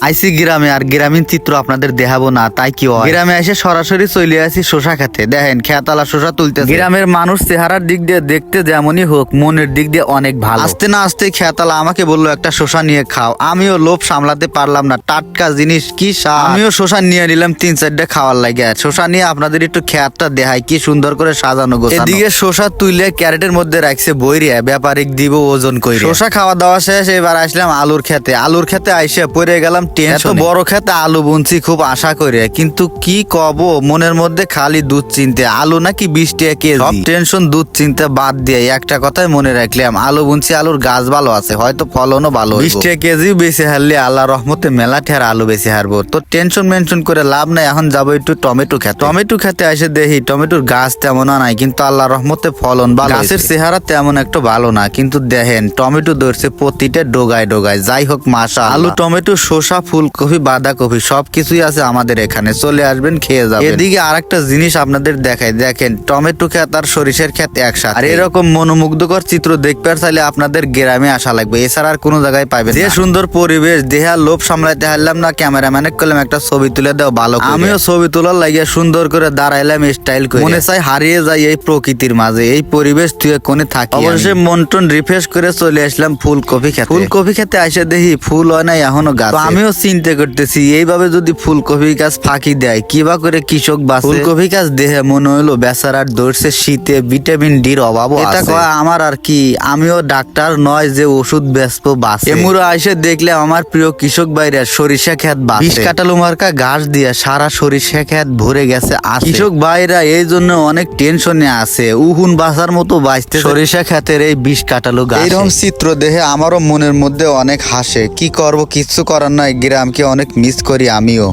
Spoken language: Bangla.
আইসি গ্রামে আর গ্রামীণ চিত্র আপনাদের দেখাবো না তাই কি হয়। গ্রামে এসে সরাসরি চলে আসি শশা খেতে। দেখেন খেতালা শশা তুলতে। গ্রামের মানুষ চেহারার দিক দিয়ে দেখতে যেমনই হোক মনের দিক দিয়ে অনেক ভালো। আস্তে না আস্তে খেতালা আমাকে বললো একটা শশা নিয়ে খাও। আমিও লোভ সামলাতে পারলাম না, টাটকা জিনিস কি স্বাদ। আমিও শশা নিয়ে নিলাম 3-4টা খাওয়ার লাগে। শশা নিয়ে আপনাদের একটু খেতটা দেখাই কি সুন্দর করে সাজানো গোছানো। এদিকে শশা তুলে ক্যারেটের মধ্যে রাখছে বইরিয়া, ব্যাপারিক দিব ওজন করে। শশা খাওয়া দাওয়া শেষ, এবার আসলাম আলুর খেতে। আলুর খেতে আইসে পড়ে গেলাম এত বড় খেতে আলু বুনছি খুব আশা করে, কিন্তু কি কব মনের মধ্যে খালি দুধ চিনতে। আলু নাকি 20 টাকা কেজি, সব টেনশন দুধ চিনতে বাদ দিয়ে একটা কথাই মনে রাখলাম, আলু বুনছি আলুর গাছ ভালো আছে, হয়তো ফলনও ভালো। 20 টাকা কেজি বেশি হারলে আল্লাহ রহমতে মেলা ঠের আলু বেশি হারবো। তো টেনশন মেনশন করে লাভ নাই, এখন যাবো একটু টমেটো খেতে। টমেটো খেতে এসে দেখি টমেটোর গাছ তেমন নাই, কিন্তু আল্লাহ রহমতে ফলন ভালো। গাছের চেহারা তেমন একটা ভালো না, কিন্তু দেখেন টমেটো ধরছে প্রতিটা ডোগায় ডোগায়। যাই হোক মাশা আলু টমেটো শসা ফুলকপি বাঁধাকপি সবকিছুই আছে আমাদের এখানে, চলে আসবেন খেয়ে যাবেন। এদিকে আরেকটা জিনিস আপনাদের দেখাই, দেখেন টমেটো ক্ষেত আর সরিষার ক্ষেত একসাথে। আর এরকম মনোমুগ্ধকর চিত্র দেখতে চাইলে আপনাদের গ্রামে আসা লাগবে, এছাড়া আর কোনো জায়গায় পাবেন। যে সুন্দর পরিবেশ দেহা লোভ সামলাইতে হারলাম না, ক্যামেরাম্যানে করলাম একটা ছবি তুলে দাও ভালো করে। আমিও ছবি তোলার লাগিয়ে সুন্দর করে দাঁড়াইলাম স্টাইল করে। মনে চাই হারিয়ে যাই এই প্রকৃতির মাঝে, এই পরিবেশ তুই কোনে থাকি। অবশ্যই মন টন রিফ্রেশ করে চলে আসলাম ফুলকপি খেতে। ফুলকপি খেতে আসে দেখি ফুল হয় নাই এখনো গাছ। আমিও চিন্তা করতেছি এইভাবে যদি ফুলকপি গাছ ফাঁকি দেয় কিবা করে কৃষক বাঁচে। ফুলকপি গাছ দেহে মনে হইলো বেচারার ধরছে শীতে ভিটামিন ডির অভাবও আছে। এটা কয় আমার আর কি, আমিও ডাক্তার নয় যে ওষুধ বেচবো বাঁচে। এমুরা এসে দেখলে আমার প্রিয় কৃষক ভাইরা সরিষা ক্ষেত বাঁচে। 20 কাঠালো মার্কা ঘাস দিয়ে সারা সরিষা ক্ষেত ভরে গেছে। কৃষক ভাইরা এই জন্য অনেক টেনশনে আছে, উহুন বাঁচার মতো বাঁচতে সরিষা ক্ষেতের এই 20 কাঠালো গাছ। এইরকম চিত্র দেখে আমারও মনের মধ্যে অনেক হাসে। কি করব, কিচ্ছু করার নাই, গ্রামকে অনেক মিস করি আমিও।